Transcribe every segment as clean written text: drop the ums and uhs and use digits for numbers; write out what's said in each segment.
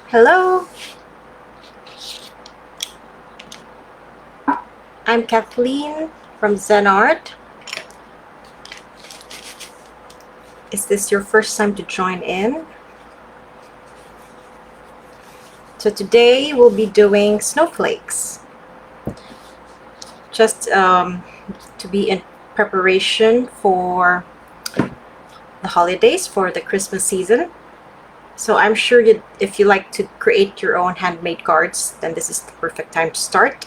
Hello, I'm Kathleen from Zen Art. Is this your first time to join in? So today we'll be doing snowflakes. Just to be in preparation for the holidays, for the Christmas season. So I'm sure if you like to create your own handmade cards, then this is the perfect time to start.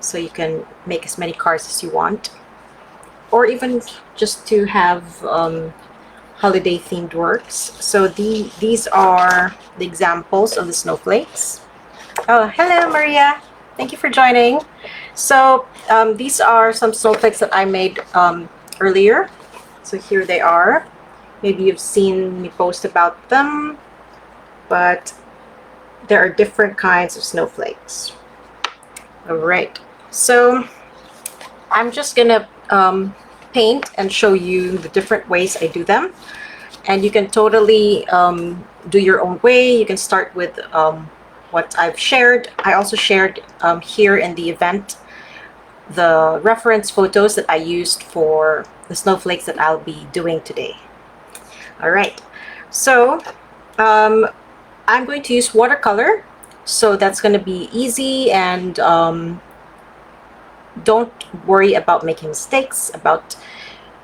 So you can make as many cards as you want, or even just to have holiday themed works. So these are the examples of the snowflakes. Oh, hello Maria, thank you for joining. So these are some snowflakes that I made earlier. So here they are. Maybe you've seen me post about them, but there are different kinds of snowflakes. All right, so I'm just gonna paint and show you the different ways I do them, and you can totally do your own way. You can start with what I've shared. I also shared here in the event the reference photos that I used for the snowflakes that I'll be doing today. All right, so I'm going to use watercolor, so that's going to be easy, and don't worry about making mistakes, about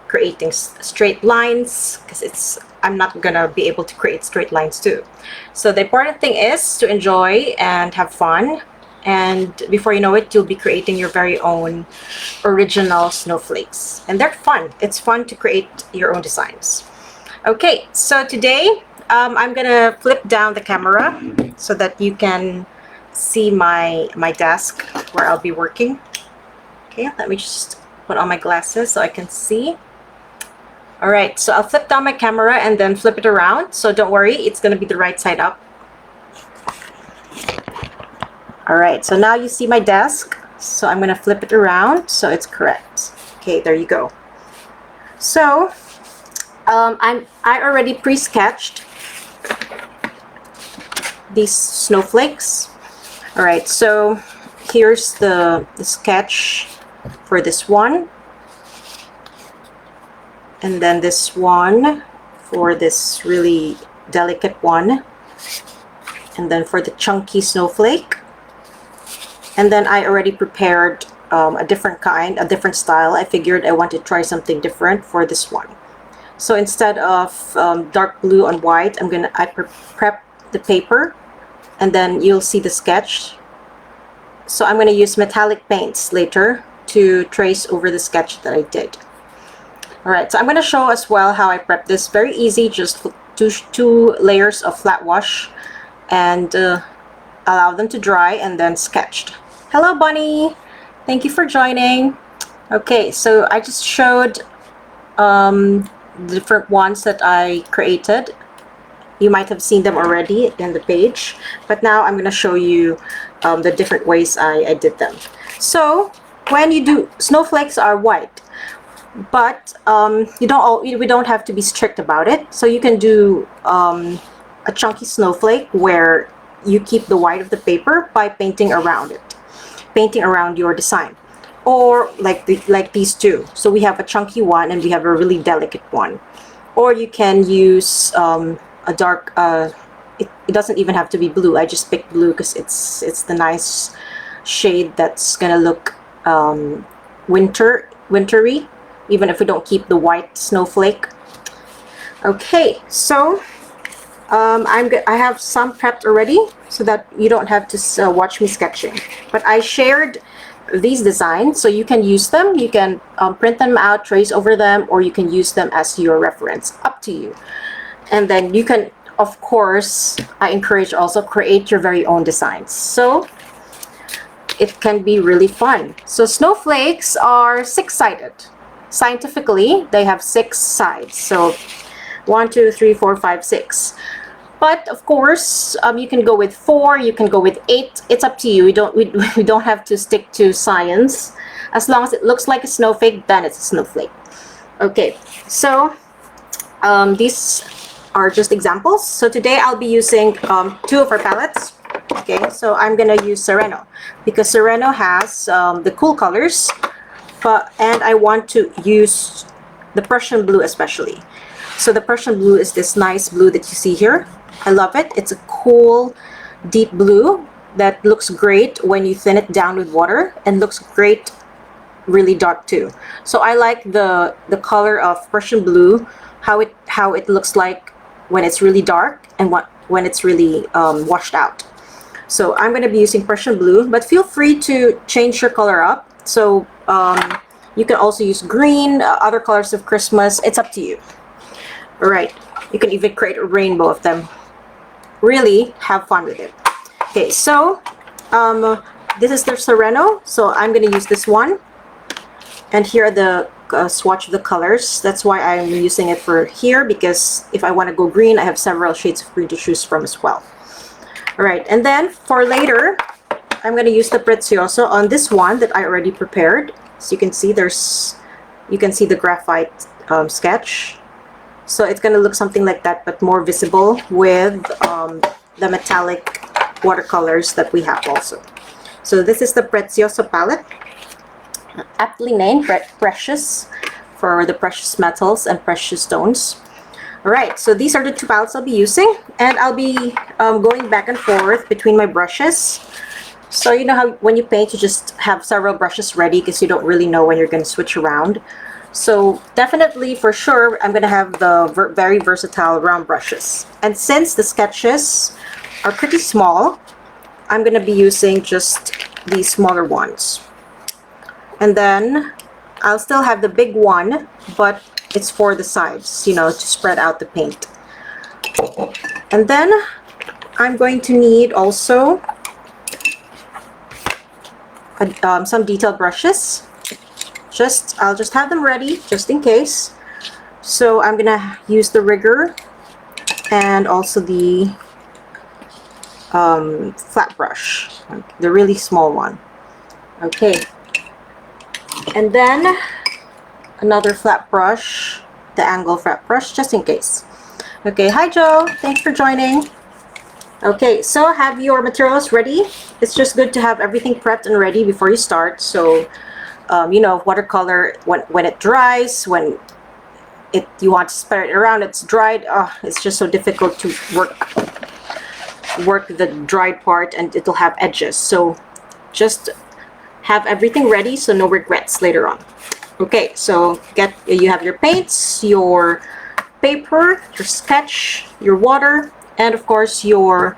creating straight lines, because I'm not gonna be able to create straight lines too. So the important thing is to enjoy and have fun, and before you know it, you'll be creating your very own original snowflakes, and they're fun. It's fun to create your own designs. Okay, so today I'm gonna flip down the camera so that you can see my desk where I'll be working. Okay, let me just put on my glasses so I can see. All right, so I'll flip down my camera and then flip it around. So don't worry, it's gonna be the right side up. All right, so now you see my desk. So I'm gonna flip it around so it's correct. Okay, there you go. So I already pre-sketched these snowflakes. All right, so here's the sketch for this one, and then this one for this really delicate one, and then for the chunky snowflake. And then I already prepared a different kind, a different style. I figured I want to try something different for this one. So instead of dark blue on white, I prep the paper, and then you'll see the sketch. So I'm going to use metallic paints later to trace over the sketch that I did. All right, so I'm going to show as well how I prep this. Very easy, just two layers of flat wash, and allow them to dry, and then sketched. Hello Bunny, thank you for joining. Okay, so I just showed the different ones that I created. You might have seen them already in the page, but now I'm going to show you the different ways I did them. So when you do, snowflakes are white, but we don't have to be strict about it. So you can do a chunky snowflake where you keep the white of the paper by painting around it, painting around your design, or like these two. So we have a chunky one and we have a really delicate one. Or you can use a dark it doesn't even have to be blue. I just picked blue because it's the nice shade that's gonna look wintry, even if we don't keep the white snowflake. Okay, so I have some prepped already so that you don't have to watch me sketching, but I shared these designs so you can use them. You can print them out, trace over them, or you can use them as your reference, up to you. And then you can, of course, I encourage also create your very own designs, so it can be really fun. So snowflakes are six-sided. Scientifically, they have 6 sides. So 1, 2, 3, 4, 5, 6. But of course, you can go with 4, you can go with 8. It's up to you. We don't have to stick to science. As long as it looks like a snowflake, then it's a snowflake. Okay, so these are just examples. So today I'll be using 2 of our palettes. Okay, so I'm gonna use Sereno because Sereno has the cool colors, and I want to use the Prussian blue especially. So the Prussian blue is this nice blue that you see here. I love it. It's a cool, deep blue that looks great when you thin it down with water, and looks great really dark too. So I like the color of Prussian blue, how it looks like when it's really dark and when it's really washed out. So I'm going to be using Prussian blue, but feel free to change your color up. So you can also use green, other colors of Christmas. It's up to you. All right, you can even create a rainbow of them. Really have fun with it. Okay, so this is the Sereno, so I'm going to use this one. And here are the swatch of the colors. That's why I'm using it for here, because if I want to go green, I have several shades of green to choose from as well. All right, and then for later, I'm going to use the Prezioso on this one that I already prepared. So you can see you can see the graphite sketch. So it's going to look something like that, but more visible with the metallic watercolors that we have also. So this is the Prezioso palette, aptly named Precious, for the precious metals and precious stones. All right, so these are the 2 palettes I'll be using, and I'll be going back and forth between my brushes. So you know how when you paint, you just have several brushes ready because you don't really know when you're going to switch around. So definitely, for sure, I'm going to have the very versatile round brushes. And since the sketches are pretty small, I'm going to be using just these smaller ones. And then I'll still have the big one, but it's for the sides, you know, to spread out the paint. And then I'm going to need also some detail brushes. I'll just have them ready just in case. So I'm gonna use the rigger and also the flat brush, the really small one. Okay, and then another flat brush, the angle flat brush, just in case. Okay, hi Joe, thanks for joining. Okay, so have your materials ready. It's just good to have everything prepped and ready before you start. So you know, watercolor, when it dries, when you want to spread it around, it's dried, it's just so difficult to work the dried part, and it'll have edges. So just have everything ready so no regrets later on. Okay, so you have your paints, your paper, your sketch, your water, and of course your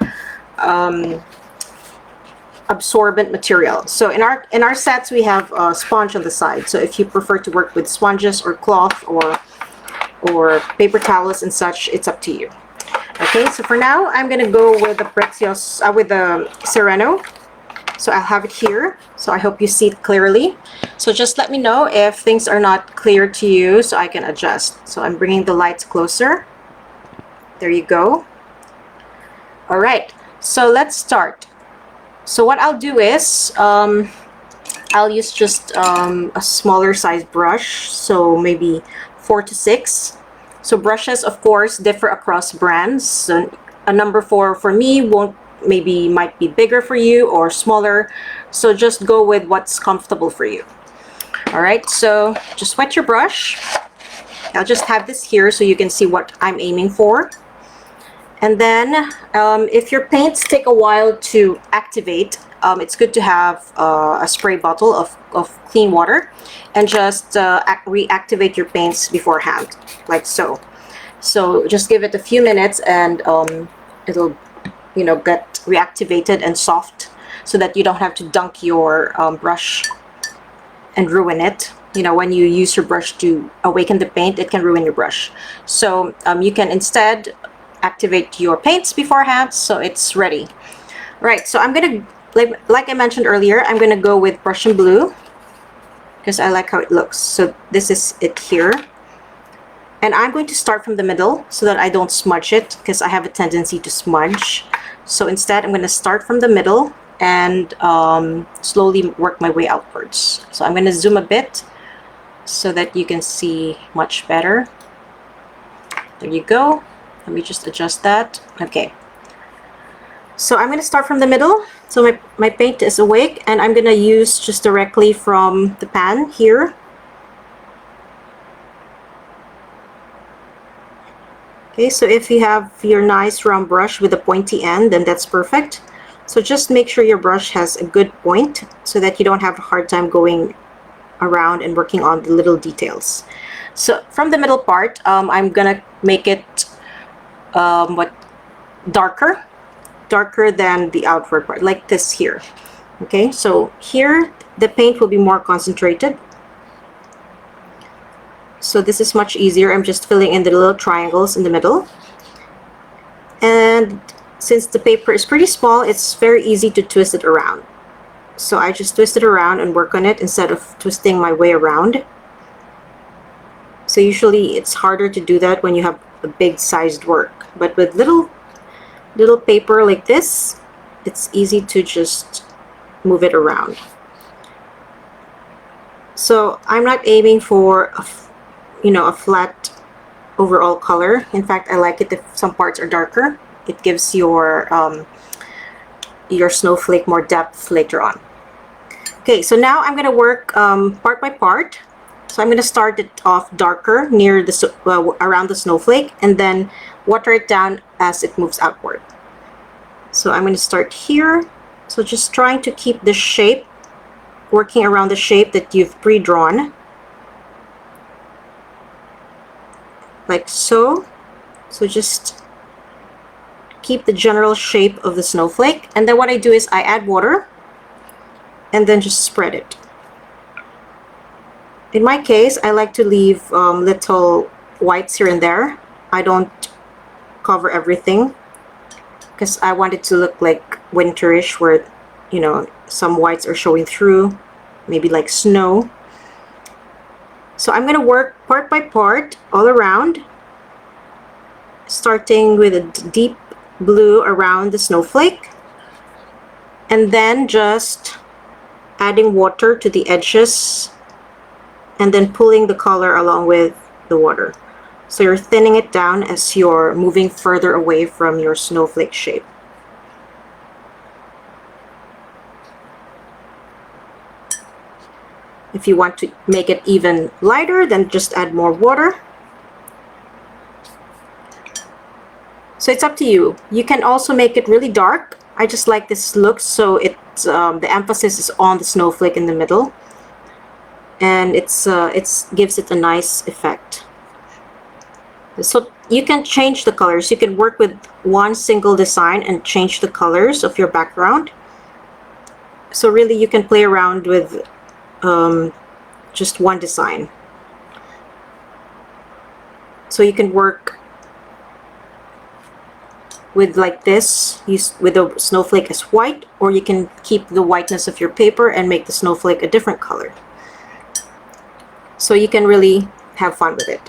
absorbent material. So in our sets we have a sponge on the side. So if you prefer to work with sponges or cloth or paper towels and such, it's up to you. Okay, so for now I'm gonna go with the Prezioso, with the Sereno. So I'll have it here. So I hope you see it clearly. So just let me know if things are not clear to you so I can adjust. So I'm bringing the lights closer. There you go. All right, so let's start. So what I'll do is I'll use just a smaller size brush, so maybe 4 to 6. So brushes, of course, differ across brands. So a number 4 for me might be bigger for you or smaller. So just go with what's comfortable for you. All right, so just wet your brush. I'll just have this here so you can see what I'm aiming for. And then if your paints take a while to activate, it's good to have a spray bottle of clean water and just reactivate your paints beforehand, like so. So just give it a few minutes and it'll, you know, get reactivated and soft so that you don't have to dunk your brush and ruin it. You know, when you use your brush to awaken the paint, it can ruin your brush. So you can instead activate your paints beforehand so it's ready. Right, so I'm gonna, like I mentioned earlier, I'm gonna go with Prussian blue because I like how it looks. So this is it here, and I'm going to start from the middle so that I don't smudge it, because I have a tendency to smudge. So instead I'm going to start from the middle and slowly work my way outwards. So I'm going to zoom a bit so that you can see much better. There you go. Let me just adjust that. Okay. So I'm going to start from the middle. So my paint is awake, and I'm going to use just directly from the pan here. Okay, so if you have your nice round brush with a pointy end, then that's perfect. So just make sure your brush has a good point so that you don't have a hard time going around and working on the little details. So from the middle part, I'm gonna make it darker than the outward part, like this here. Okay, so here the paint will be more concentrated. So this is much easier. I'm just filling in the little triangles in the middle. And since the paper is pretty small, it's very easy to twist it around. So I just twist it around and work on it instead of twisting my way around. So usually it's harder to do that when you have a big sized work. But with little paper like this, it's easy to just move it around. So I'm not aiming for a flat overall color. In fact, I like it if some parts are darker. It gives your snowflake more depth later on. Okay, so now I'm going to work part by part. So I'm going to start it off darker near the around the snowflake, and then water it down as it moves outward. So I'm going to start here. So just trying to keep the shape, working around the shape that you've pre-drawn. Like so. So just keep the general shape of the snowflake, and then what I do is I add water and then just spread it. In my case, I like to leave little whites here and there. I don't cover everything because I want it to look like winterish, where some whites are showing through, maybe like snow. So I'm going to work part by part all around, starting with a deep blue around the snowflake, and then just adding water to the edges and then pulling the color along with the water. So you're thinning it down as you're moving further away from your snowflake shape. If you want to make it even lighter, then just add more water. So it's up to you. You can also make it really dark. I just like this look, so it's the emphasis is on the snowflake in the middle, and it gives it a nice effect. So you can change the colors. You can work with one single design and change the colors of your background. So really you can play around with just one design. So you can work with like this, with the snowflake as white, or you can keep the whiteness of your paper and make the snowflake a different color. So you can really have fun with it.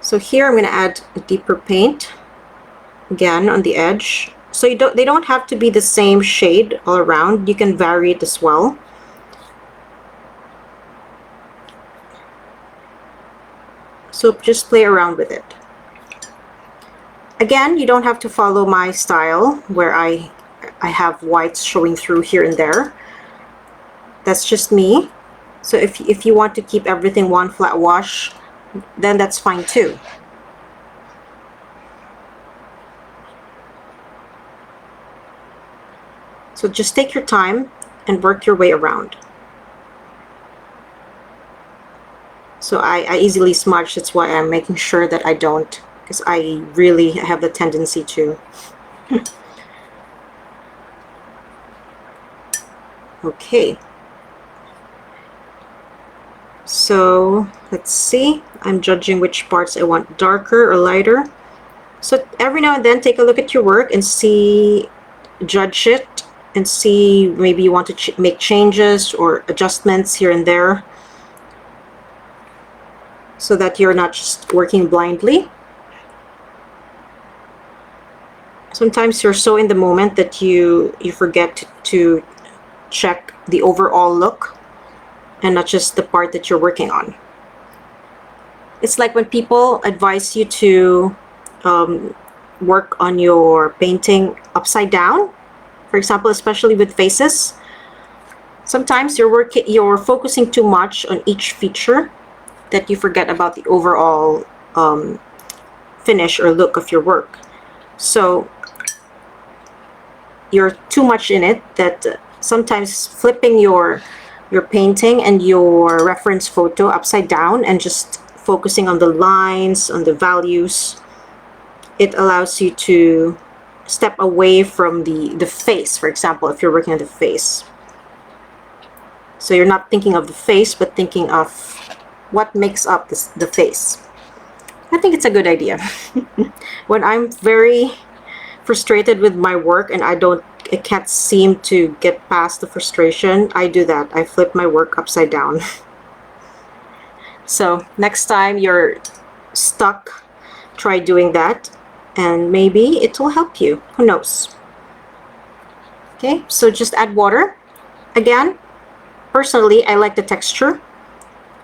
So here I'm going to add a deeper paint again on the edge. So they don't have to be the same shade all around. You can vary it as well. So just play around with it. Again, you don't have to follow my style where I have whites showing through here and there. That's just me. So if you want to keep everything one flat wash, then that's fine too. So just take your time and work your way around. So I easily smudge. That's why I'm making sure that I don't, because I really have the tendency to. Okay. So let's see. I'm judging which parts I want darker or lighter. So every now and then take a look at your work and judge it and see maybe you want to make changes or adjustments here and there, so that you're not just working blindly. Sometimes you're so in the moment that you forget to check the overall look and not just the part that you're working on. It's like when people advise you to work on your painting upside down, for example, especially with faces. Sometimes you're focusing too much on each feature that you forget about the overall finish or look of your work. So you're too much in it that sometimes flipping your painting and your reference photo upside down and just focusing on the lines, on the values, it allows you to step away from the face, for example, if you're working on the face. So you're not thinking of the face, but thinking of what makes up the face. I think it's a good idea. When I'm very frustrated with my work and I can't seem to get past the frustration, I do that. I flip my work upside down. So next time you're stuck, try doing that, and maybe it will help you. Who knows? Okay, so just add water. Again, personally, I like the texture.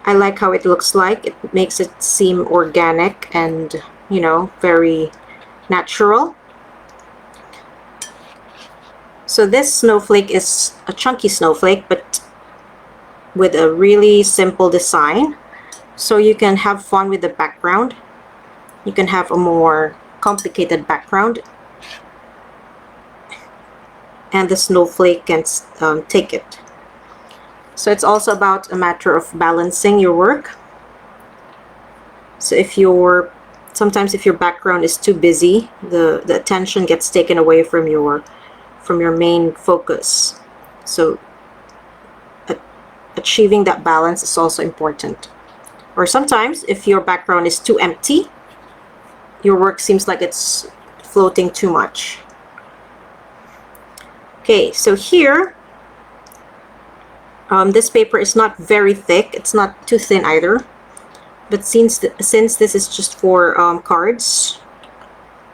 I like how it looks like. It makes it seem organic and, you know, very natural. So this snowflake is a chunky snowflake, but with a really simple design. So you can have fun with the background. You can have a more complicated background, and the snowflake can take it. So it's also about a matter of balancing your work. So sometimes if your background is too busy, the attention gets taken away from your main focus. So achieving that balance is also important. Or sometimes if your background is too empty, your work seems like it's floating too much. Okay, so here, this paper is not very thick. It's not too thin either. But since this is just for cards,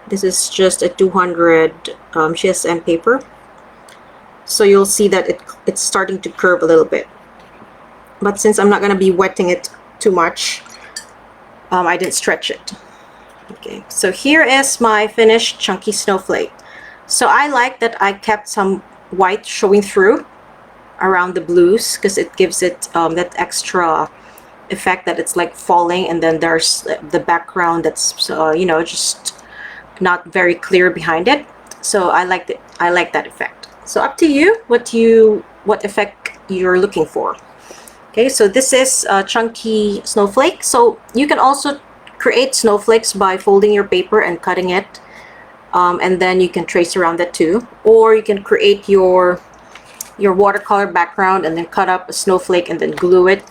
this is just a 200 GSM paper. So you'll see that it's starting to curve a little bit. But since I'm not going to be wetting it too much, I didn't stretch it. Okay, so here is my finished chunky snowflake. So I like that I kept some white showing through around the blues because it gives it that extra effect that it's like falling, and then there's the background that's you know, just not very clear behind it. So I like that effect. So up to you what effect you're looking for. Okay, so this is a chunky snowflake. So you can also create snowflakes by folding your paper and cutting it, and then you can trace around that too. Or you can create your watercolor background and then cut up a snowflake and then glue it.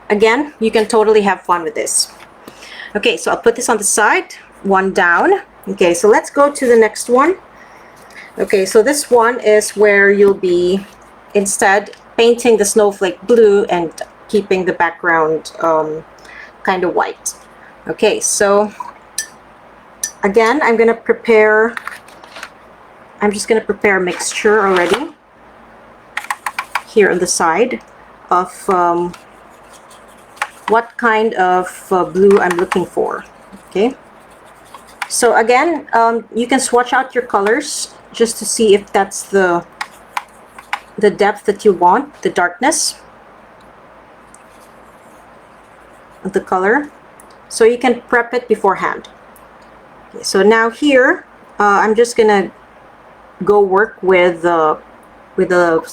Again, you can totally have fun with this. Okay, so I'll put this on the side, one down. Okay, so let's go to the next one. Okay, so this one is where you'll be instead painting the snowflake blue and keeping the background kind of white. Okay, so again, I'm just gonna prepare a mixture already here on the side of what kind of blue I'm looking for. Okay, so again, you can swatch out your colors just to see if that's the depth that you want, the darkness of the color. So you can prep it beforehand. Okay, so now here, I'm just gonna go work with the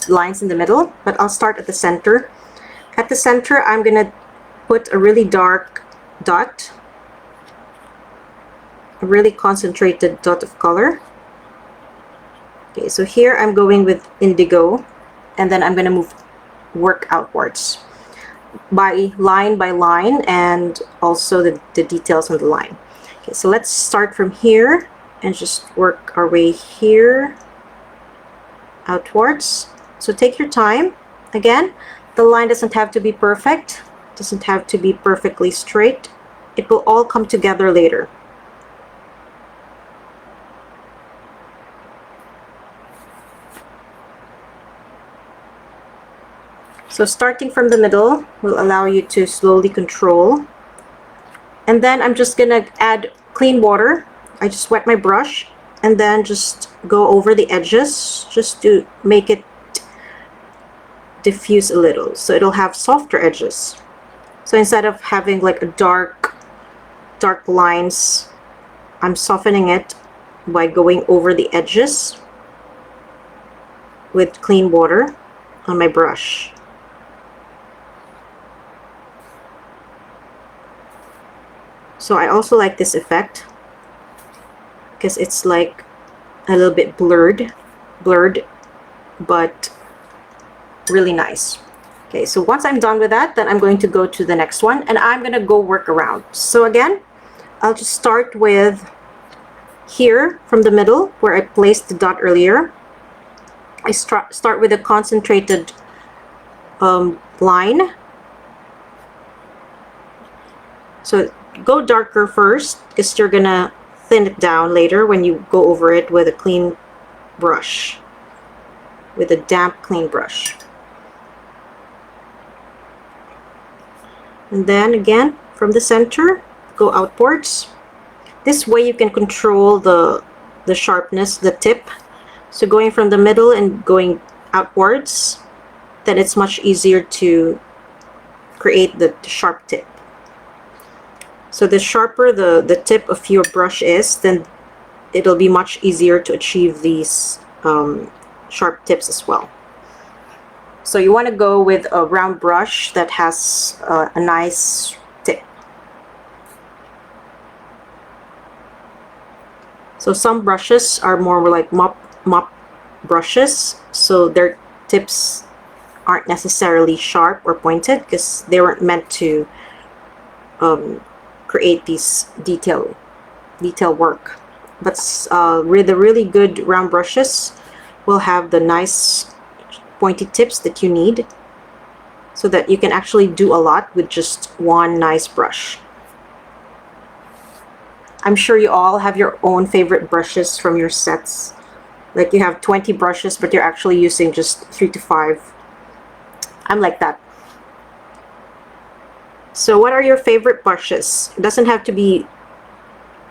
lines in the middle, but I'll start at the center. At the center, I'm gonna put a really dark dot, a really concentrated dot of color. Okay, so here I'm going with indigo, and then I'm going to work outwards by line, and also the details on the line. Okay, so let's start from here and just work our way here outwards. So take your time. Again, the line doesn't have to be perfect, doesn't have to be perfectly straight. It will all come together later. So starting from the middle will allow you to slowly control And then I'm just gonna add clean water. I just wet my brush and then just go over the edges just to make it diffuse a little, so it'll have softer edges. So instead of having like a dark lines, I'm softening it by going over the edges with clean water on my brush. So I also like this effect because it's like a little bit blurred, but really nice. Okay, so once I'm done with that, then I'm going to go to the next one, and I'm gonna go work around. So again, I'll just start with here from the middle where I placed the dot earlier. I start with a concentrated line. So go darker first because you're gonna thin it down later when you go over it with a clean brush, with a damp clean brush. And then again from the center, go outwards. This way you can control the sharpness, the tip. So going from the middle and going outwards, then it's much easier to create the sharp tip. So the sharper the tip of your brush is, then it'll be much easier to achieve these sharp tips as well. So you want to go with a round brush that has a nice tip. So some brushes are more like mop brushes, so their tips aren't necessarily sharp or pointed because they weren't meant to create these detail work. But with the really good round brushes will have the nice pointy tips that you need, so that you can actually do a lot with just one nice brush. I'm sure you all have your own favorite brushes from your sets. Like you have 20 brushes, but you're actually using just 3 to 5. I'm like that. So what are your favorite brushes? It doesn't have to be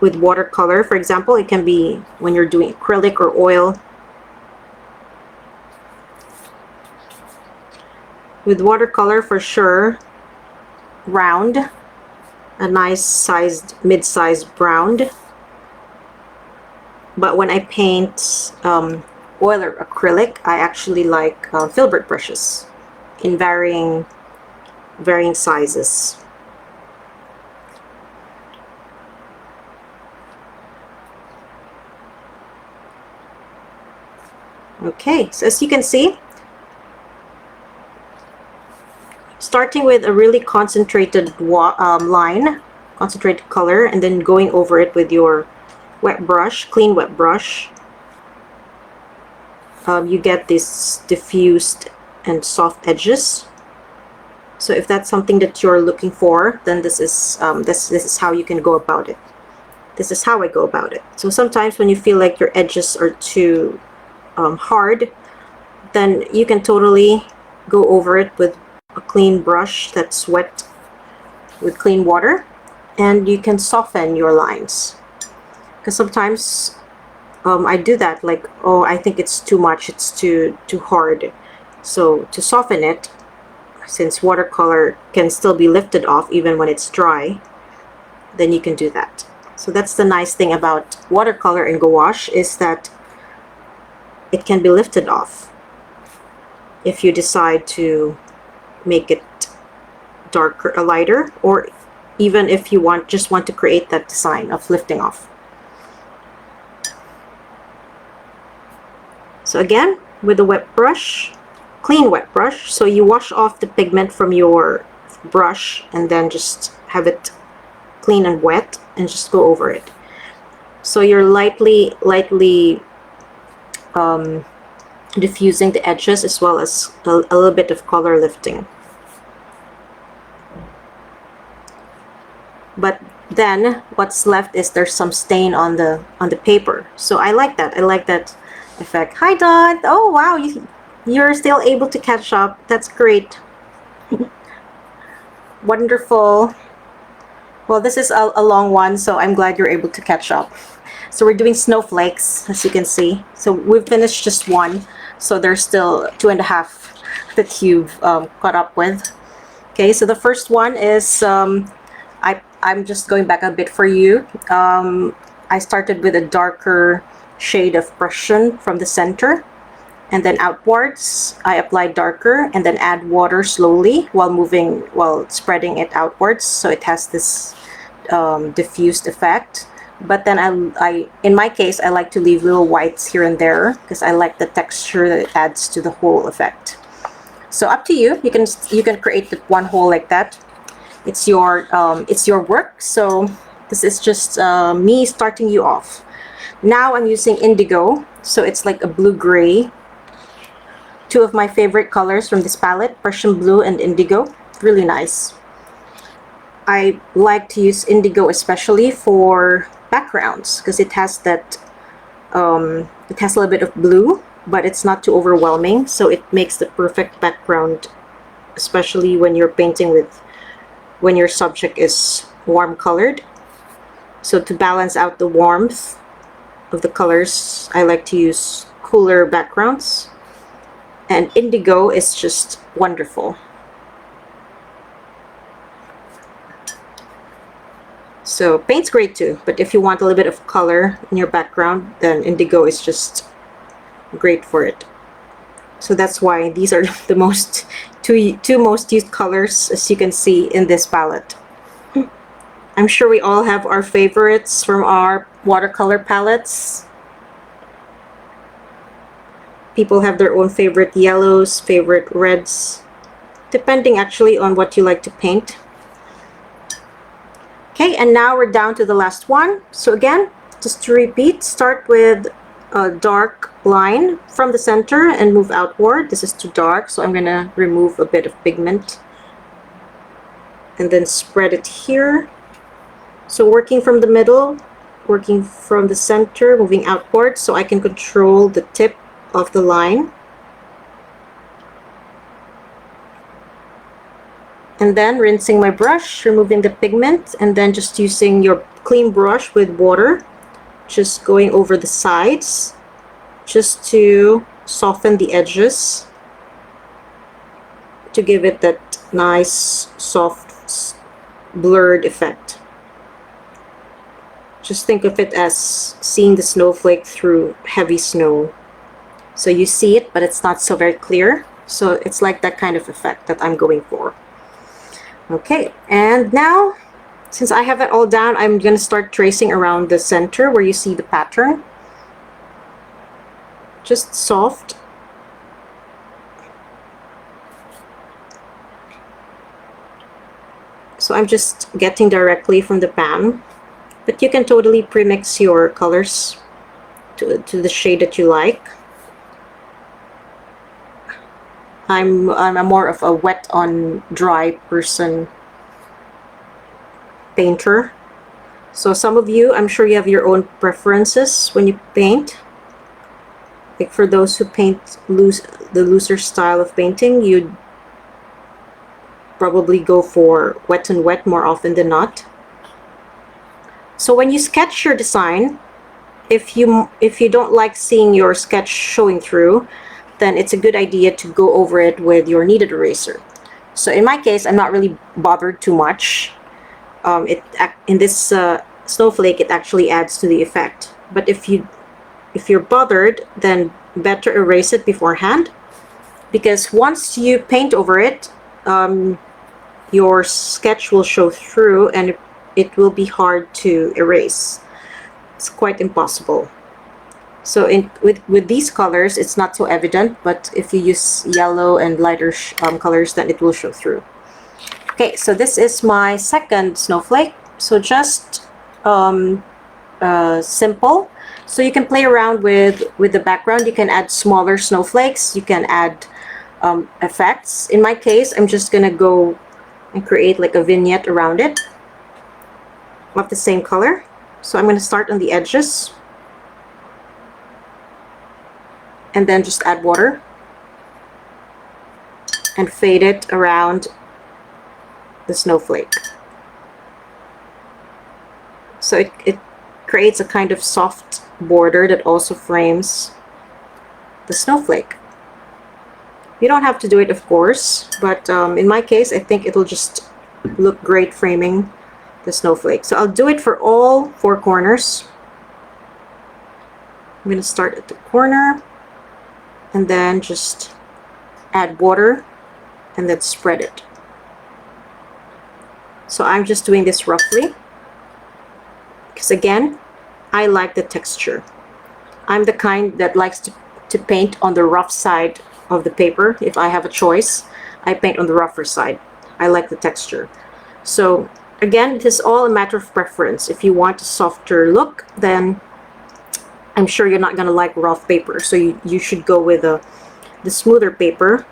with watercolor, for example. It can be when you're doing acrylic or oil. With watercolor, for sure, round, a nice sized, mid-sized round. But when I paint oil or acrylic, I actually like filbert brushes in varying sizes. Okay, so as you can see, starting with a really concentrated line, concentrated color, and then going over it with your wet brush, clean wet brush, you get this diffused and soft edges. So if that's something that you're looking for, then this is how you can go about it. This is how I go about it. So sometimes when you feel like your edges are too hard, then you can totally go over it with a clean brush that's wet with clean water, and you can soften your lines. Because sometimes I do that, like, oh, I think it's too much, it's too hard. So to soften it, since watercolor can still be lifted off even when it's dry, then you can do that. So that's the nice thing about watercolor and gouache, is that it can be lifted off if you decide to make it darker, lighter, or even if you just want to create that design of lifting off. So again, with a wet brush, clean wet brush, so you wash off the pigment from your brush and then just have it clean and wet and just go over it. So you're lightly diffusing the edges as well as a little bit of color lifting. But then what's left is there's some stain on the paper. So I like that. I like that effect. Hi Dot. Oh wow, you're still able to catch up. That's great. Wonderful. Well, this is a long one, so I'm glad you're able to catch up. So we're doing snowflakes, as you can see. So we've finished just one, so there's still 2.5 that you've caught up with. Okay, so the first one is, I'm just going back a bit for you. I started with a darker shade of Prussian from the center, and then outwards I applied darker and then add water slowly while spreading it outwards, so it has this diffused effect. But then in my case, I like to leave little whites here and there because I like the texture that it adds to the whole effect. So up to you. You can create one whole like that. It's your work. So this is just me starting you off. Now I'm using indigo, so it's like a blue-gray. Two of my favorite colors from this palette, Prussian blue and indigo. Really nice. I like to use indigo especially for backgrounds because it has that it has a little bit of blue, but it's not too overwhelming, so it makes the perfect background, especially when you're painting when your subject is warm colored. So to balance out the warmth of the colors, I like to use cooler backgrounds, and indigo is just wonderful. So paint's great too, but if you want a little bit of color in your background, then indigo is just great for it. So that's why these are the two most used colors, as you can see in this palette. I'm sure we all have our favorites from our watercolor palettes. People have their own favorite yellows, favorite reds, depending actually on what you like to paint. Okay, and now we're down to the last one. So again, just to repeat, start with a dark line from the center and move outward. This is too dark, so I'm gonna remove a bit of pigment and then spread it here. So working from the middle, working from the center, moving outward, so I can control the tip of the line. And then rinsing my brush, removing the pigment, and then just using your clean brush with water, just going over the sides, just to soften the edges, to give it that nice, soft, blurred effect. Just think of it as seeing the snowflake through heavy snow. So you see it, but it's not so very clear. So it's like that kind of effect that I'm going for. Okay, and now, since I have it all down, I'm going to start tracing around the center where you see the pattern. Just soft. So I'm just getting directly from the pan, but you can totally premix your colors to the shade that you like. I'm more of a wet on dry person painter. So some of you, I'm sure you have your own preferences when you paint. Like for those who paint the looser style of painting, you'd probably go for wet and wet more often than not. So when you sketch your design, if you don't like seeing your sketch showing through, then it's a good idea to go over it with your kneaded eraser. So in my case, I'm not really bothered too much. In this snowflake, it actually adds to the effect. But if you're bothered, then better erase it beforehand, because once you paint over it, your sketch will show through and it will be hard to erase. It's quite impossible. So with these colors, it's not so evident, but if you use yellow and lighter colors, then it will show through. Okay, so this is my second snowflake. So just simple. So you can play around with the background. You can add smaller snowflakes. You can add effects. In my case, I'm just gonna go and create like a vignette around it of the same color. So I'm gonna start on the edges, and then just add water and fade it around the snowflake. So it creates a kind of soft border that also frames the snowflake. You don't have to do it, of course, but in my case, I think it'll just look great framing the snowflake. So I'll do it for all 4 corners. I'm going to start at the corner and then just add water and then spread it. So I'm just doing this roughly because, again, I like the texture. I'm the kind that likes to paint on the rough side of the paper. If I have a choice, I paint on the rougher side. I like the texture. So again, it is all a matter of preference. If you want a softer look, then I'm sure you're not going to like rough paper. So you should go with the smoother paper,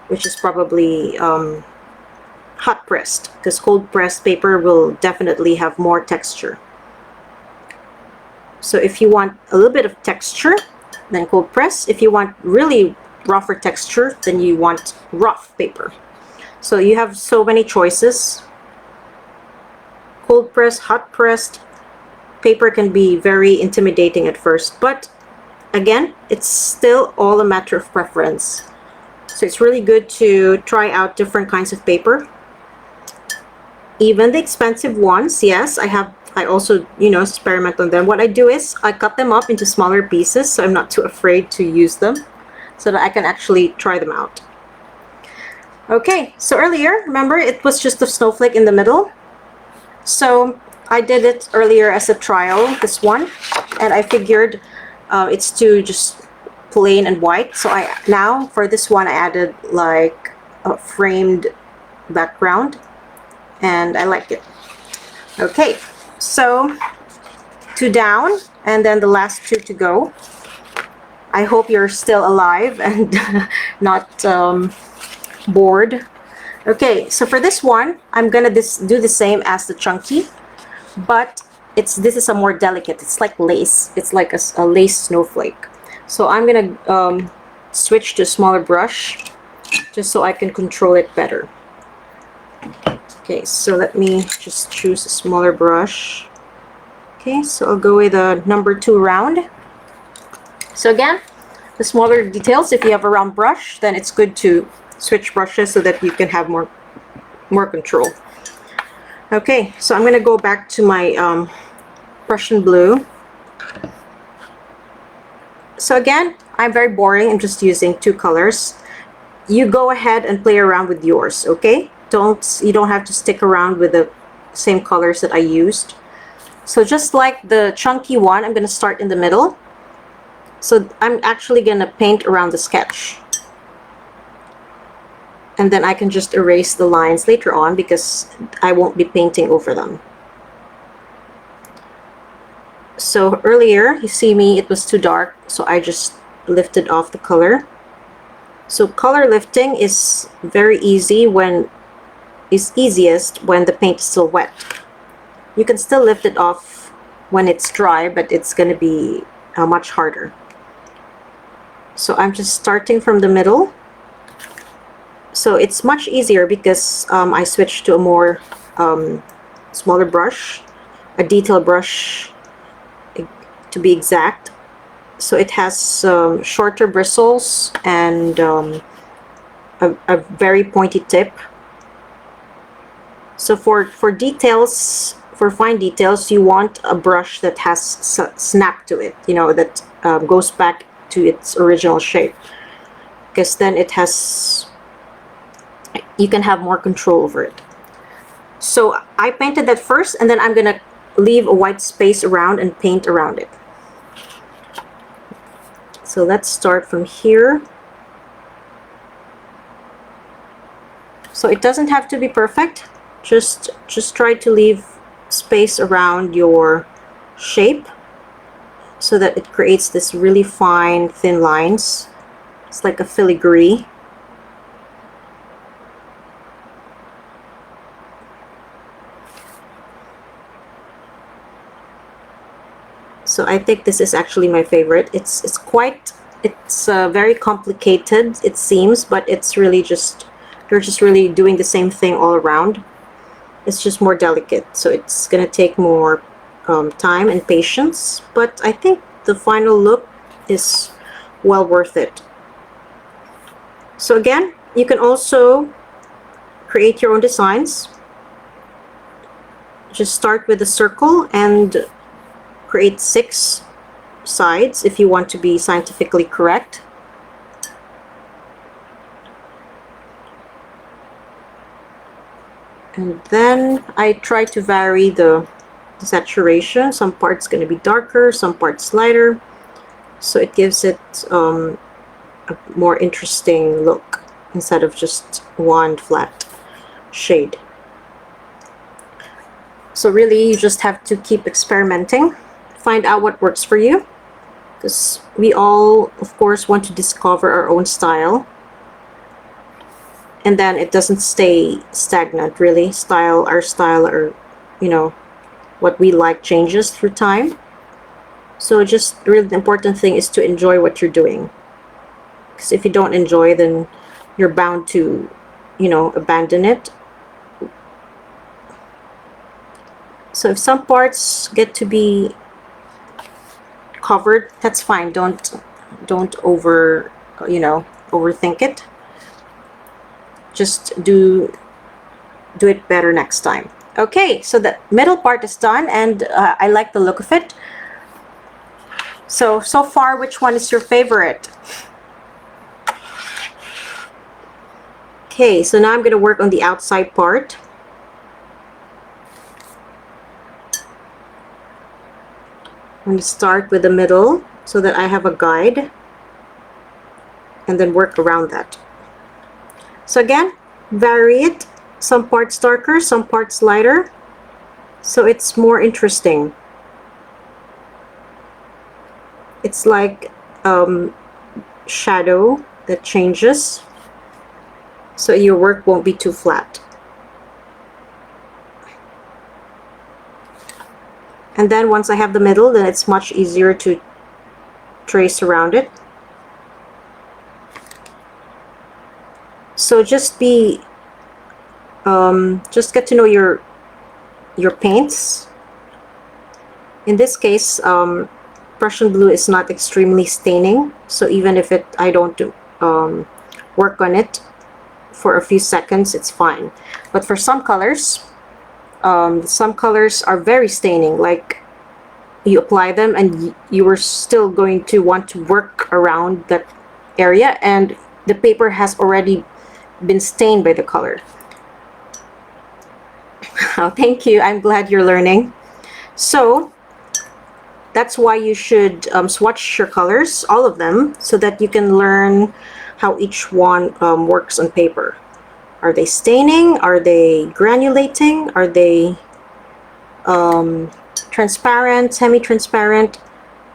which is probably hot pressed, because cold pressed paper will definitely have more texture. So if you want a little bit of texture, then cold press. If you want really rougher texture, then you want rough paper. So you have so many choices. Cold press, hot pressed paper can be very intimidating at first, but again, it's still all a matter of preference. So it's really good to try out different kinds of paper. Even the expensive ones, yes, I also, experiment on them. What I do is I cut them up into smaller pieces, so I'm not too afraid to use them, so that I can actually try them out. Okay, so earlier, remember, it was just a snowflake in the middle. So I did it earlier as a trial, this one, and I figured it's too just plain and white. So now for this one, I added like a framed background, and I like it. Okay, so 2 down, and then the last 2 to go. I hope you're still alive and not bored. Okay, so for this one, I'm gonna do the same as the chunky, but this is a more delicate. It's like lace. It's like a lace snowflake. So I'm gonna switch to a smaller brush just so I can control it better. Okay, so let me just choose a smaller brush. Okay, so I'll go with a number 2 round. So again, the smaller details, if you have a round brush, then it's good to switch brushes so that you can have more control. Okay, so I'm going to go back to my Prussian blue. So again, I'm very boring. I'm just using 2 colors. You go ahead and play around with yours, okay? You don't have to stick around with the same colors that I used. So just like the chunky one, I'm going to start in the middle. So I'm actually going to paint around the sketch. And then I can just erase the lines later on because I won't be painting over them. So earlier, you see me, it was too dark, so I just lifted off the color. So color lifting is very easy easiest when the paint is still wet. You can still lift it off when it's dry, but it's going to be much harder. So I'm just starting from the middle. So it's much easier because I switched to a more smaller brush, a detail brush to be exact. So it has shorter bristles and a very pointy tip. So for details, for fine details, you want a brush that has snap to it, that goes back to its original shape, because then you can have more control over it. So I painted that first, and then I'm gonna leave a white space around and paint around it. So let's start from here. So it doesn't have to be perfect. Just try to leave space around your shape so that it creates this really fine, thin lines. It's like a filigree. So I think this is actually my favorite. It's very complicated, it seems, but it's really you're just really doing the same thing all around. It's just more delicate, so it's gonna take more time and patience, but I think the final look is well worth it. So again, you can also create your own designs. Just start with a circle and create 6 sides if you want to be scientifically correct. And then I try to vary the saturation. Some parts going to be darker, some parts lighter, so it gives it a more interesting look instead of just one flat shade. So really, you just have to keep experimenting, find out what works for you, because we all, of course, want to discover our own style. And then it doesn't stay stagnant, really. Our style, or, you know, what we like changes through time. So just really the important thing is to enjoy what you're doing. Because if you don't enjoy, then you're bound to, you know, abandon it. So if some parts get to be covered, that's fine. Don't overthink it. Just do it better next time. Okay, so the middle part is done, and I like the look of it. So far, which one is your favorite? Okay, so now I'm going to work on the outside part. I'm going to start with the middle so that I have a guide, and then work around that. So again, vary it. Some parts darker, some parts lighter, so it's more interesting. It's like shadow that changes, so your work won't be too flat. And then once I have the middle, then it's much easier to trace around it. So just get to know your paints. In this case, Prussian blue is not extremely staining, so even if I don't work on it for a few seconds, it's fine. But for some colors are very staining. Like, you apply them and you are still going to want to work around that area, and the paper has already been stained by the color. Oh, thank you. I'm glad you're learning. So that's why you should swatch your colors, all of them, so that you can learn how each one works on paper. Are they staining? Are they granulating? Are they transparent, semi-transparent?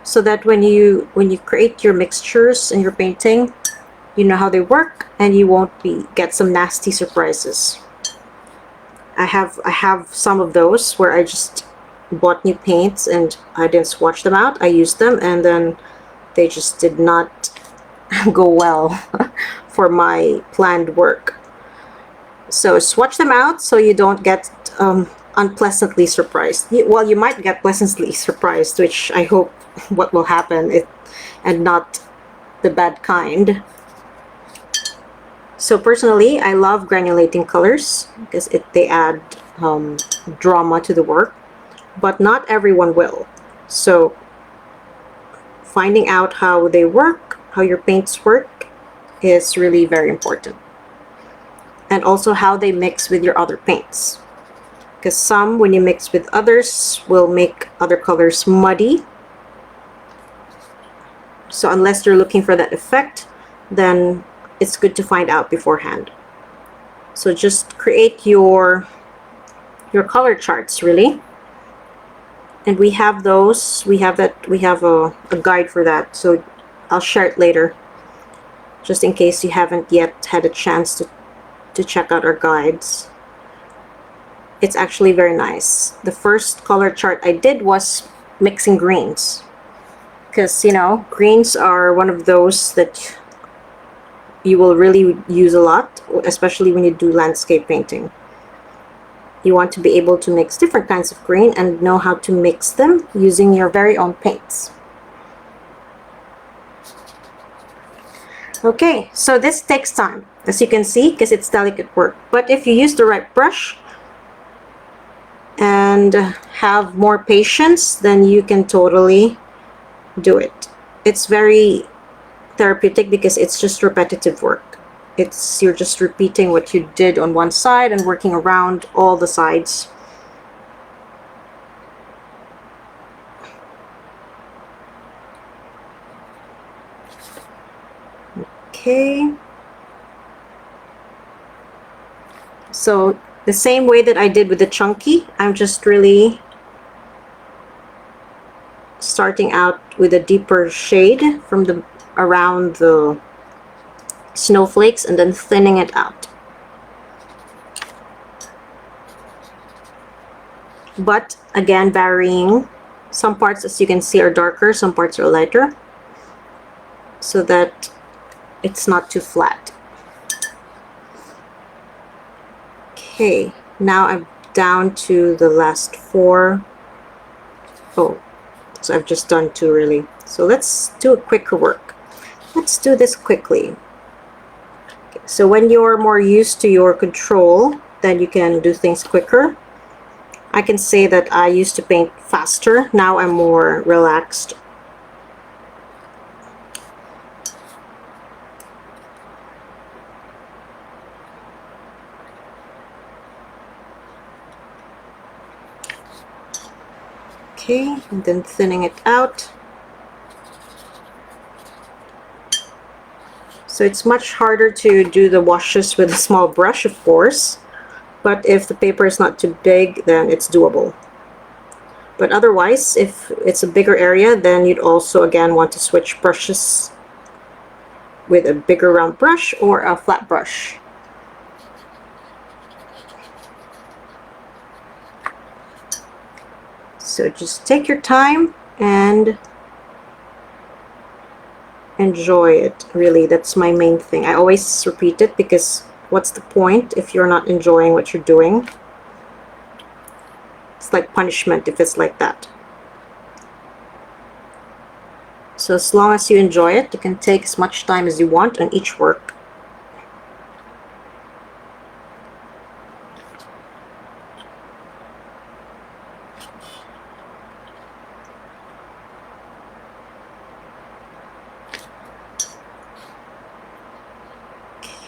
So that when you create your mixtures in your painting, you know how they work, and you won't get some nasty surprises. I have some of those where I just bought new paints and I didn't swatch them out. I used them and then they just did not go well for my planned work. So swatch them out so you don't get unpleasantly surprised. Well, you might get pleasantly surprised, which I hope what will happen, and not the bad kind. So personally, I love granulating colors because they add drama to the work, but not everyone will. So finding out how they work, how your paints work, is really very important. And also how they mix with your other paints. Because some, when you mix with others, will make other colors muddy. So unless you're looking for that effect, then it's good to find out beforehand. So just create your color charts, really. And we have those. We have a guide for that. So I'll share it later, just in case you haven't yet had a chance to check out our guides. It's actually very nice. The first color chart I did was mixing greens, because greens are one of those that you will really use a lot, especially when you do landscape painting. You want to be able to mix different kinds of green and know how to mix them using your very own paints. Okay, so this takes time, as you can see, because it's delicate work. But if you use the right brush and have more patience, then you can totally do it. It's very therapeutic because it's just repetitive work. You're just repeating what you did on one side and working around all the sides. Okay. So the same way that I did with the chunky, I'm just really starting out with a deeper shade from the around the snowflakes and then thinning it out. But again, varying. Some parts, as you can see, are darker, some parts are lighter, so that it's not too flat. Okay, now I'm down to the last 4. Oh, so I've just done 2 really. So let's do a quicker work. Let's do this quickly. Okay, so when you're more used to your control, then you can do things quicker. I can say that I used to paint faster. Now I'm more relaxed. Okay, and then thinning it out. So it's much harder to do the washes with a small brush, of course, but if the paper is not too big, then it's doable. But otherwise, if it's a bigger area, then you'd also again want to switch brushes with a bigger round brush or a flat brush. So just take your time and enjoy it. Really, that's my main thing. I always repeat it because what's the point if you're not enjoying what you're doing? It's like punishment if it's like that. So as long as you enjoy it, you can take as much time as you want on each work.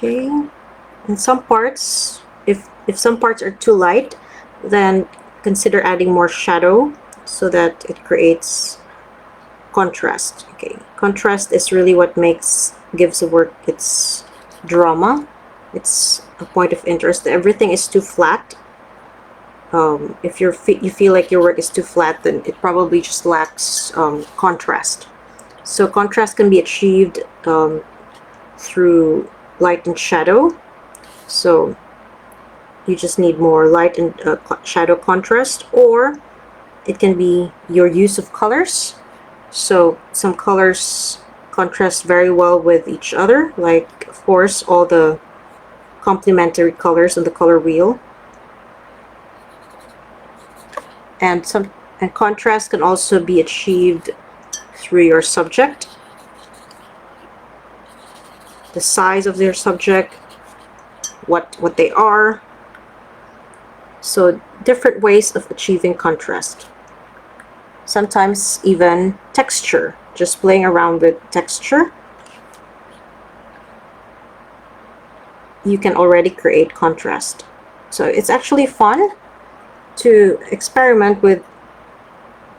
Okay, and some parts, if some parts are too light, then consider adding more shadow so that it creates contrast. Okay, contrast is really what gives the work its drama. It's a point of interest. Everything is too flat. If you feel like your work is too flat, then it probably just lacks contrast. So contrast can be achieved through light and shadow. So you just need more light and shadow contrast, or it can be your use of colors. So some colors contrast very well with each other, like of course all the complementary colors on the color wheel. And contrast can also be achieved through your subject, the size of their subject, what they are. So different ways of achieving contrast. Sometimes even texture, just playing around with texture, you can already create contrast. So it's actually fun to experiment with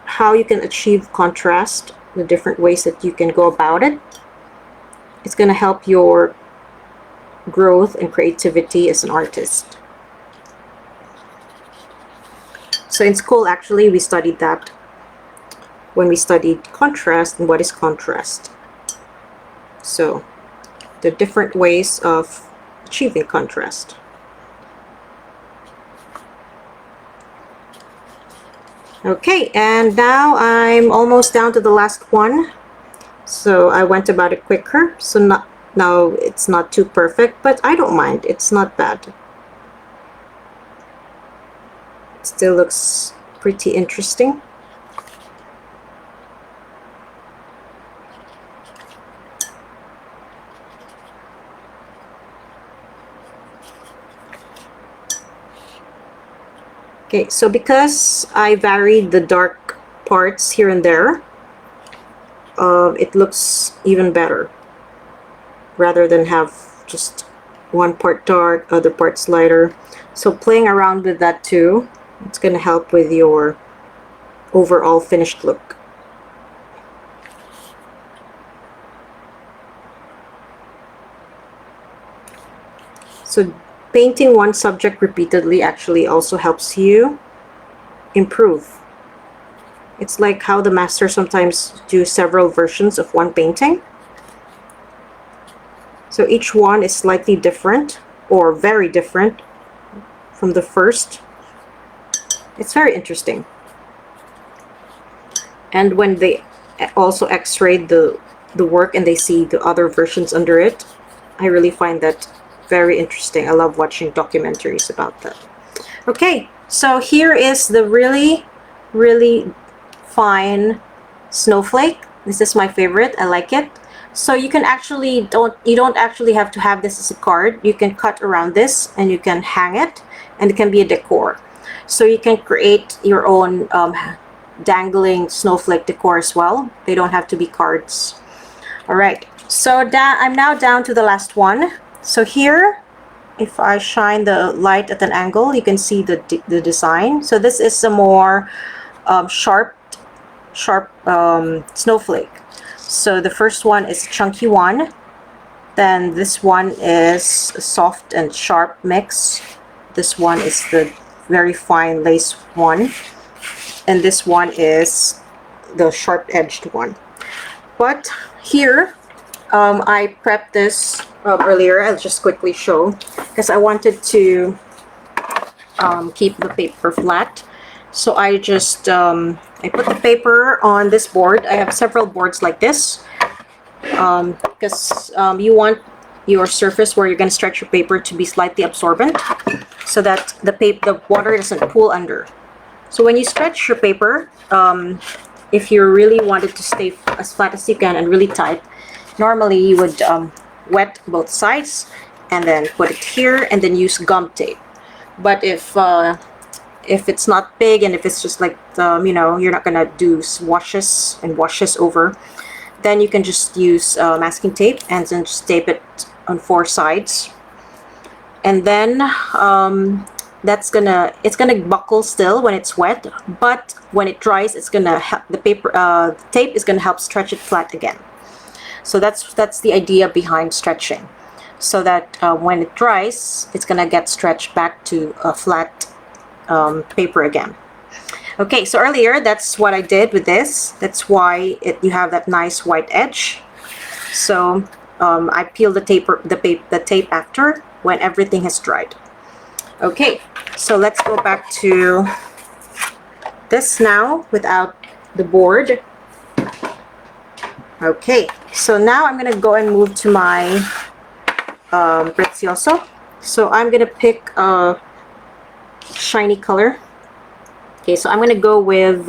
how you can achieve contrast, the different ways that you can go about it. It's going to help your growth and creativity as an artist. So in school, actually, we studied that when we studied contrast and what is contrast. So the different ways of achieving contrast. Okay, and now I'm almost down to the last one. So I went about it quicker. So now it's not too perfect, but I don't mind. It's not bad. Still looks pretty interesting. Okay, so because I varied the dark parts here and there, it looks even better rather than have just one part dark, other parts lighter. So playing around with that too, it's going to help with your overall finished look. So painting one subject repeatedly actually also helps you improve. It's like how the masters sometimes do several versions of one painting. So each one is slightly different or very different from the first. It's very interesting. And when they also x-rayed the work and they see the other versions under it, I really find that very interesting. I love watching documentaries about that. Okay, so here is the really, really fine snowflake. This is my favorite. I like it. So you can actually you don't actually have to have this as a card. You can cut around this and you can hang it, and it can be a decor. So you can create your own dangling snowflake decor as well. They don't have to be cards. All right, so I'm now down to the last one. So here, if I shine the light at an angle, you can see the design. So this is a more sharp snowflake. So the first one is a chunky one. Then this one is a soft and sharp mix. This one is the very fine lace one. And this one is the sharp-edged one. But here, I prepped this earlier. I'll just quickly show because I wanted to keep the paper flat. So I just I put the paper on this board. I have several boards like this because you want your surface where you're going to stretch your paper to be slightly absorbent so that the water doesn't pool under. So when you stretch your paper, if you really want it to stay as flat as you can and really tight, normally you would wet both sides and then put it here and then use gum tape. But if it's not big and if it's just like you know, you're not gonna do washes and washes over, then you can just use masking tape and then just tape it on 4 sides, and then it's gonna buckle still when it's wet, but when it dries, it's gonna help the tape is gonna help stretch it flat again. So that's the idea behind stretching, so that when it dries, it's gonna get stretched back to a flat paper again. Okay, so earlier that's what I did with this. That's why you have that nice white edge. So I peel the tape after when everything has dried. Okay, so let's go back to this now without the board. Okay, so now I'm gonna go and move to my Prezioso. So I'm gonna pick a shiny color. Okay, so I'm gonna go with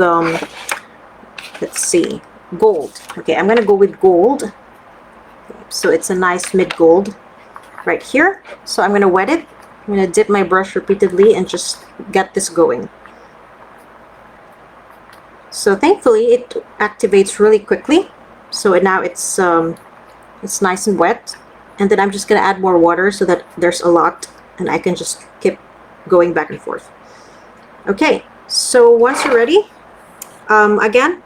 let's see, gold. Okay, I'm gonna go with gold. Okay, so it's a nice mid gold right here. So I'm gonna wet it. I'm gonna dip my brush repeatedly and just get this going. So thankfully it activates really quickly. So now it's nice and wet, and then I'm just gonna add more water so that there's a lot and I can just keep going back and forth. Okay, so once you're ready, again,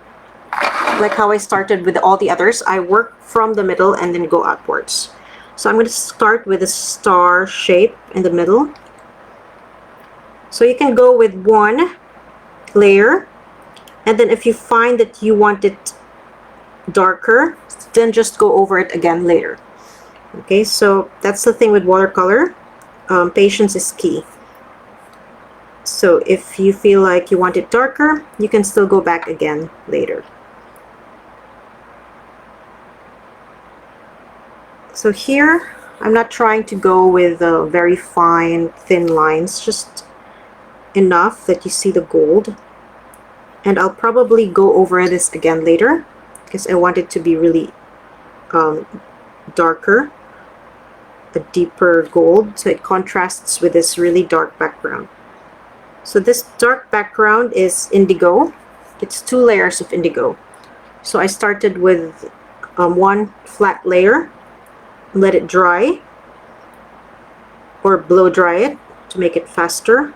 like how I started with all the others, I work from the middle and then go outwards. So I'm going to start with a star shape in the middle. So you can go with one layer, and then if you find that you want it darker, then just go over it again later. Okay, so that's the thing with watercolor. Patience is key. So if you feel like you want it darker, you can still go back again later. So here, I'm not trying to go with very fine, thin lines, just enough that you see the gold. And I'll probably go over this again later because I want it to be really darker, a deeper gold, so it contrasts with this really dark background. So this dark background is indigo. It's 2 layers of indigo. So I started with one flat layer, let it dry, or blow dry it to make it faster,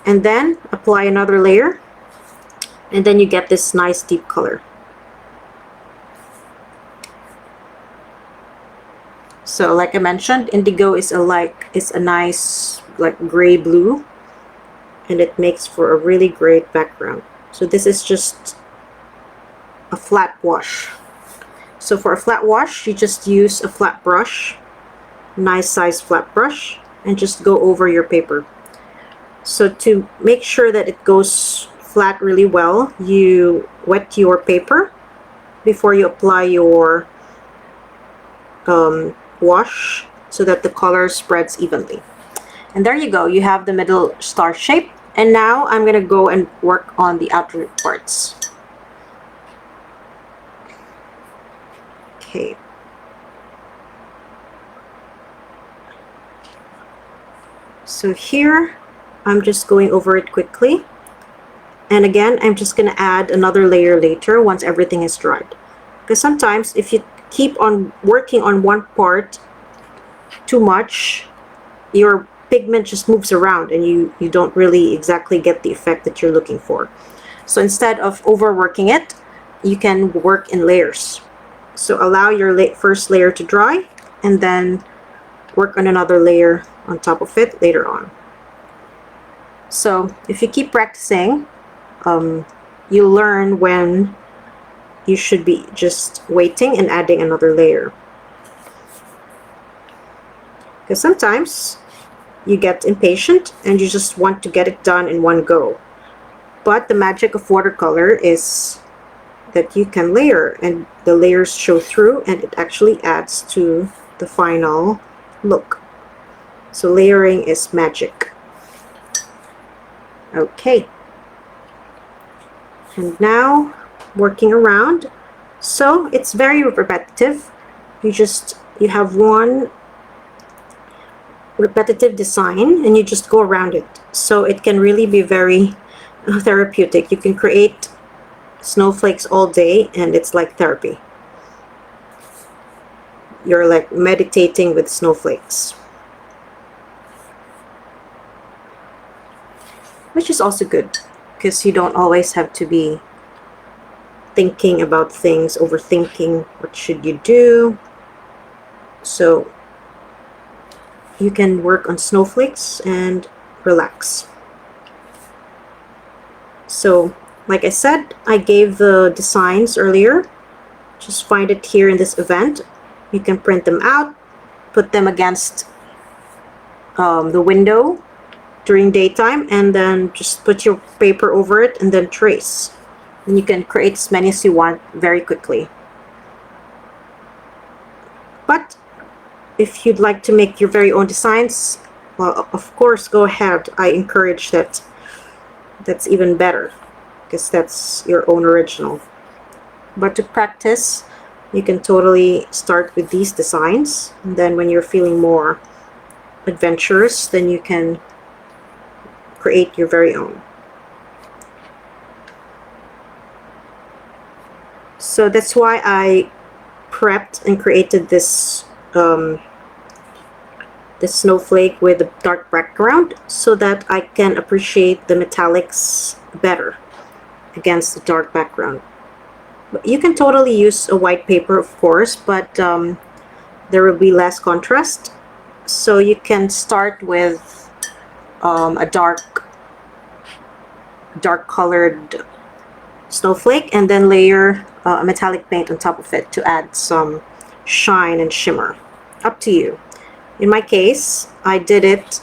and then apply another layer, and then you get this nice deep color. So like I mentioned, indigo is a nice like gray blue, and it makes for a really great background. So this is just a flat wash. So for a flat wash, you just use a flat brush, nice size flat brush, and just go over your paper. So to make sure that it goes flat really well, you wet your paper before you apply your wash so that the color spreads evenly. And there you go, you have the middle star shape. And now I'm going to go and work on the outer parts. Okay. So here, I'm just going over it quickly. And again, I'm just going to add another layer later once everything is dried. Because sometimes if you keep on working on one part too much, your pigment just moves around and you don't really exactly get the effect that you're looking for. So instead of overworking it, you can work in layers. So allow your first layer to dry and then work on another layer on top of it later on. So if you keep practicing, you learn when you should be just waiting and adding another layer. Because sometimes you get impatient and you just want to get it done in one go. But the magic of watercolor is that you can layer and the layers show through and it actually adds to the final look. So layering is magic. Okay. And now working around. So it's very repetitive. You have one repetitive design and you just go around it. So it can really be very therapeutic. You can create snowflakes all day and it's like therapy. You're like meditating with snowflakes. Which is also good because you don't always have to be thinking about things, overthinking what should you do. So you can work on snowflakes and relax. So like I said, I gave the designs earlier. Just find it here in this event. You can print them out, put them against the window during daytime, and then just put your paper over it and then trace. And you can create as many as you want very quickly. But if you'd like to make your very own designs, well, of course, go ahead. I encourage that. That's even better because that's your own original. But to practice, you can totally start with these designs, and then when you're feeling more adventurous, then you can create your very own. So that's why I prepped and created this this snowflake with a dark background so that I can appreciate the metallics better against the dark background. You can totally use a white paper, of course, but there will be less contrast. So you can start with a dark colored snowflake and then layer a metallic paint on top of it to add some shine and shimmer. Up to you. In my case, I did it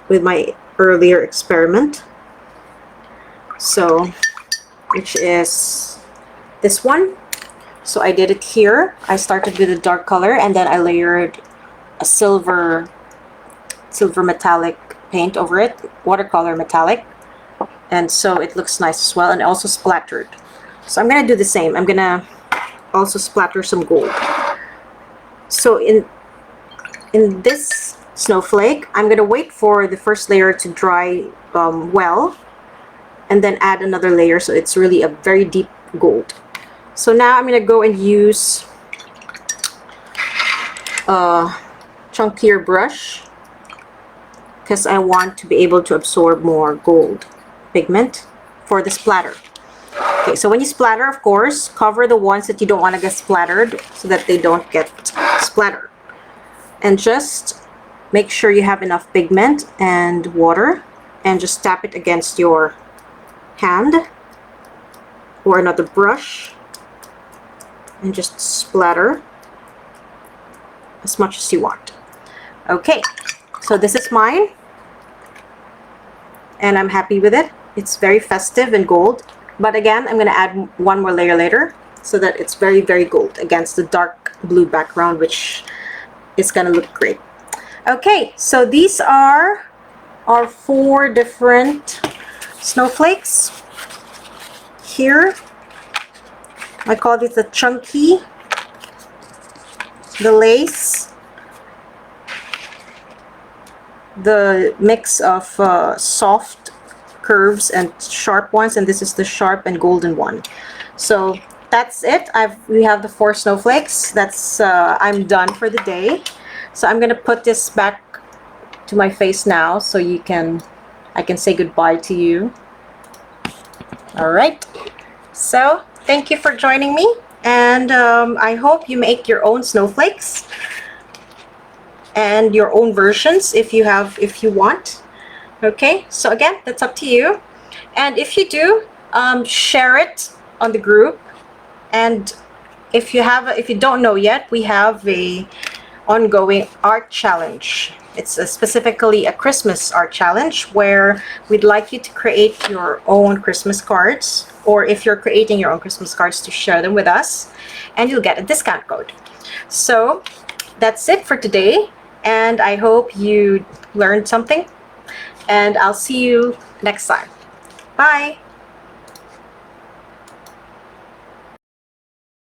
with my earlier experiment. So, which is this one. So I did it here. I started with a dark color and then I layered a silver metallic paint over it, watercolor metallic, and so it looks nice as well, and also splattered. So I'm gonna do the same. I'm gonna also splatter some gold. So in this snowflake, I'm gonna wait for the first layer to dry well, and then add another layer so it's really a very deep gold. So now I'm gonna go and use a chunkier brush because I want to be able to absorb more gold pigment for the splatter. Okay, so when you splatter, of course, cover the ones that you don't want to get splattered so that they don't get splattered. And just make sure you have enough pigment and water, and just tap it against your hand or another brush and just splatter as much as you want. Okay, so this is mine and I'm happy with it. It's very festive and gold, but again, I'm going to add one more layer later so that it's very, very gold against the dark blue background, which is going to look great. Okay, so these are our 4 different snowflakes. Here, I call this the chunky, the lace, the mix of soft curves and sharp ones, and this is the sharp and golden one. So that's it. We have the 4 snowflakes. That's I'm done for the day. So I'm gonna put this back to my face now so I can say goodbye to you. All right, so thank you for joining me, and I hope you make your own snowflakes and your own versions if you want. Okay, so again, that's up to you, and if you do, share it on the group. And if you don't know yet, we have a ongoing art challenge. It's specifically a Christmas art challenge where we'd like you to create your own Christmas cards, or if you're creating your own Christmas cards, to share them with us, and you'll get a discount code. So that's it for today, and I hope you learned something, and I'll see you next time. Bye!